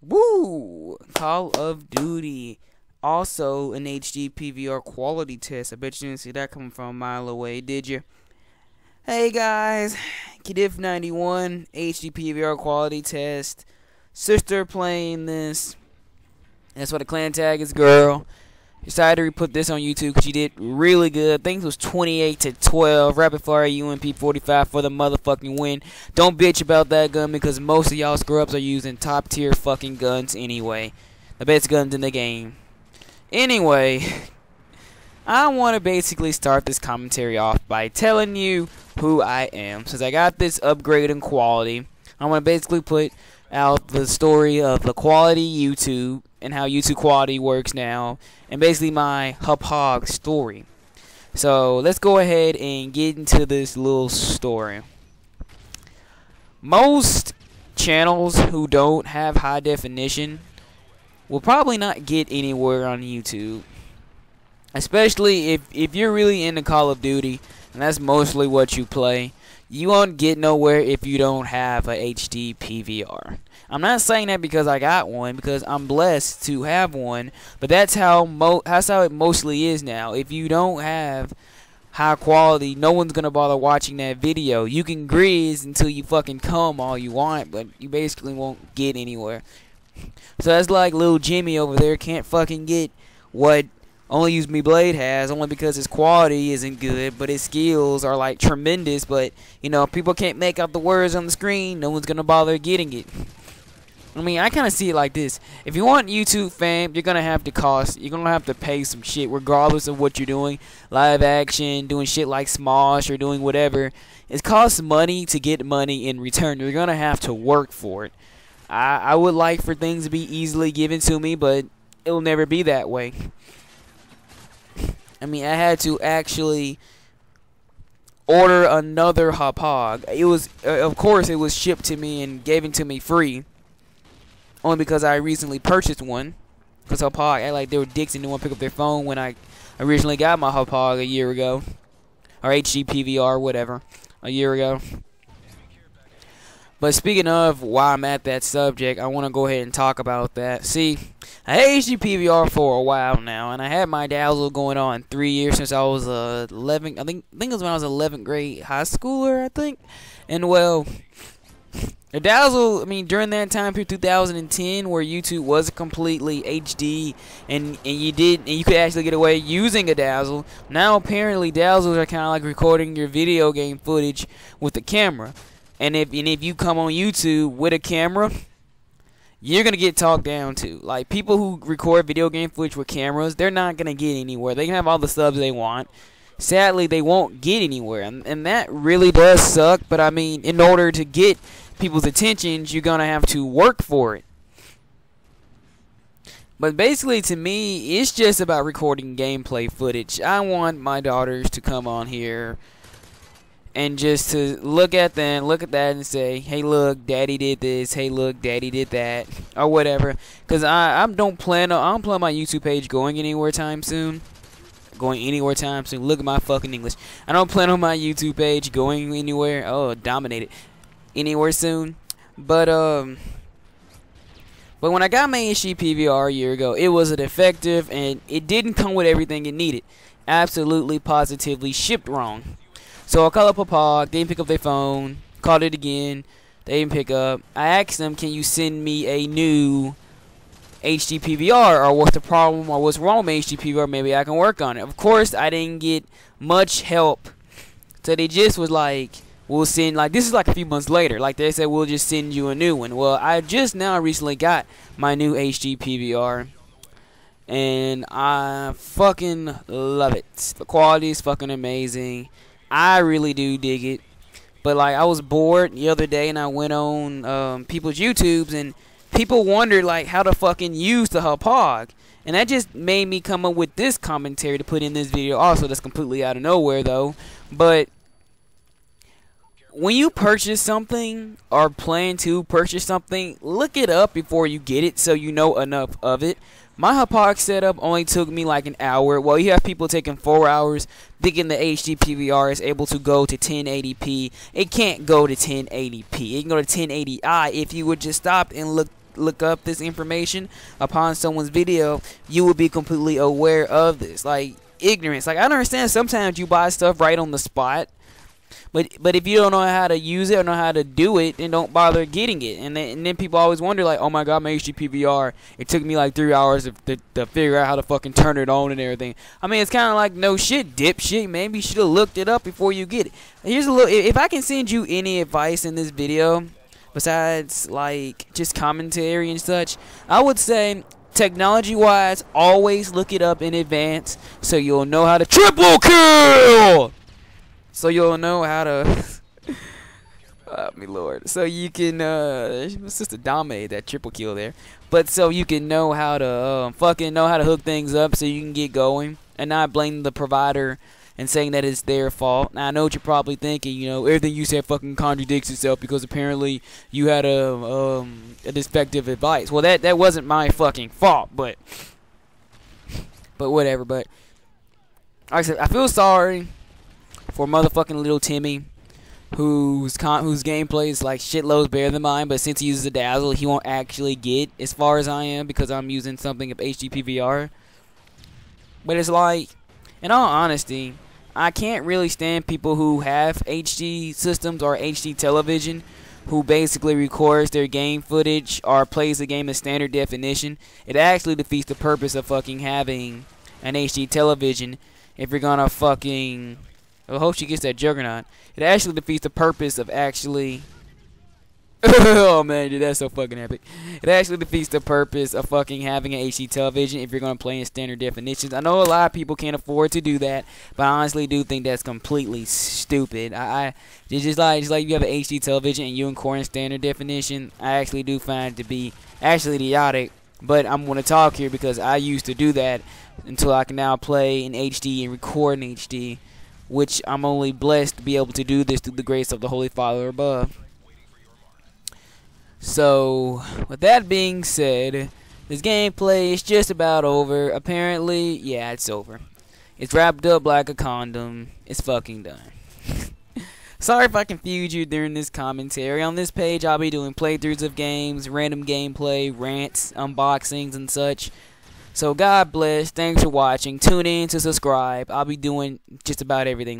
Woo! Call of Duty. Also an HD PVR quality test. I bet you didn't see that coming from a mile away, did you? Hey guys, Kidif91 HD PVR quality test. Sister playing this. That's what the clan tag is, girl. Decided to re-put this on YouTube because she did really good. I think it was 28-12. Rapid fire UMP 45 for the motherfucking win. Don't bitch about that gun because most of y'all scrubs are using top tier fucking guns anyway. The best guns in the game. Anyway, I want to basically start this commentary off by telling you who I am. Since I got this upgrade in quality, I want to basically put out the story of the quality YouTube and how YouTube quality works now, and basically my hog story. So let's go ahead and get into this little story. Most channels who don't have high definition will probably not get anywhere on YouTube, especially if you're really into Call of Duty and that's mostly what you play. You won't get nowhere if you don't have a HD PVR. I'm not saying that because I got one, because I'm blessed to have one, but that's how it mostly is now. If you don't have high quality, no one's gonna bother watching that video. You can grizz until you fucking come all you want, but you basically won't get anywhere. So that's like little Jimmy over there can't fucking get what Only Use Me Blade has, only because his quality isn't good, but his skills are like tremendous. But you know, people can't make out the words on the screen. No one's gonna bother getting it. I mean, I kind of see it like this: if you want YouTube fame, you're gonna have to cost. You're gonna have to pay some shit, regardless of what you're doing. Live action, doing shit like Smosh, or doing whatever. It costs money to get money in return. You're gonna have to work for it. I would like for things to be easily given to me, but it'll never be that way. I mean, I had to actually order another hog. It was, of course, it was shipped to me and given to me free. Only because I recently purchased one. Because hog act like they were dicks and didn't want to pick up their phone when I originally got my hog a year ago. Or HD PVR, whatever, a year ago. But speaking of why I'm at that subject, I want to go ahead and talk about that. See, I had HD PVR for a while now, and I had my dazzle going on 3 years since I was 11. I think it was when I was 11th grade high schooler, I think. And well, the dazzle, I mean, during that time period, 2010, where YouTube was completely HD, and you could actually get away using a dazzle. Now apparently dazzles are kind of like recording your video game footage with a camera. And if you come on YouTube with a camera, you're gonna get talked down to. Like, people who record video game footage with cameras, they're not gonna get anywhere. They can have all the subs they want. Sadly, they won't get anywhere, and that really does suck. But I mean, in order to get people's attention, you're gonna have to work for it. But basically, to me, it's just about recording gameplay footage. I want my daughters to come on here and just to look at that and say, hey, look, daddy did this, hey, look, daddy did that, or whatever. Because I don't plan my YouTube page going anywhere time soon. Look at my fucking English. I don't plan on my YouTube page going anywhere. Oh, dominated. Anywhere soon. But when I got my HD PVR a year ago, it was defective, and it didn't come with everything it needed. Absolutely, positively shipped wrong. So I called up Papa, they didn't pick up their phone, called it again, they didn't pick up. I asked them, can you send me a new HD PVR, or what's the problem, or what's wrong with HD PVR, maybe I can work on it. Of course, I didn't get much help, so they just was like, we'll send, like, this is like a few months later, like they said, we'll just send you a new one. Well, I just now recently got my new HD PVR, and I fucking love it. The quality is fucking amazing. I really do dig it. But like, I was bored the other day and I went on people's YouTubes, and people wondered like how to fucking use the hog. And that just made me come up with this commentary to put in this video also. That's completely out of nowhere though. But when you purchase something or plan to purchase something, look it up before you get it so you know enough of it. My hypox setup only took me like an hour. Well, you have people taking 4 hours thinking the HD PVR is able to go to 1080p. It can't go to 1080p. It can go to 1080i. If you would just stop and look up this information upon someone's video, you would be completely aware of this. Like, ignorance. Like, I don't understand. Sometimes you buy stuff right on the spot. But if you don't know how to use it or know how to do it, then don't bother getting it. And then people always wonder, like, oh my god, my HD PVR, it took me like 3 hours to figure out how to fucking turn it on and everything. I mean, it's kind of like, no shit, dipshit. Maybe you should have looked it up before you get it. Here's a little, if I can send you any advice in this video, besides like just commentary and such, I would say, technology-wise, always look it up in advance so you'll know how to triple kill. So you'll know how to, oh me lord. So you can, it's just a dominate that triple kill there. But so you can know how to, fucking know how to hook things up so you can get going and not blame the provider and saying that it's their fault. Now I know what you're probably thinking. You know, everything you said fucking contradicts itself because apparently you had a defective advice. Well, that wasn't my fucking fault, but whatever. But like I said, I feel sorry for motherfucking little Timmy, whose gameplay is like shitloads better than mine, but since he uses a dazzle, he won't actually get as far as I am because I'm using something of HD PVR. But it's like, in all honesty, I can't really stand people who have HD systems or HD television who basically records their game footage or plays the game in standard definition. It actually defeats the purpose of fucking having an HD television if you're gonna fucking... I hope she gets that juggernaut. It actually defeats the purpose of actually... oh man, dude, that's so fucking epic. It actually defeats the purpose of fucking having an HD television if you're going to play in standard definitions. I know a lot of people can't afford to do that, but I honestly do think that's completely stupid. Just like you have an HD television and you record in standard definition, I actually do find it to be actually idiotic. But I'm going to talk here because I used to do that until I can now play in HD and record in HD, which I'm only blessed to be able to do this through the grace of the Holy Father above. So, with that being said, this gameplay is just about over. Apparently, yeah, it's over. It's wrapped up like a condom. It's fucking done. Sorry if I confused you during this commentary. On this page, I'll be doing playthroughs of games, random gameplay, rants, unboxings, and such. So, God bless. Thanks for watching. Tune in to subscribe. I'll be doing just about everything.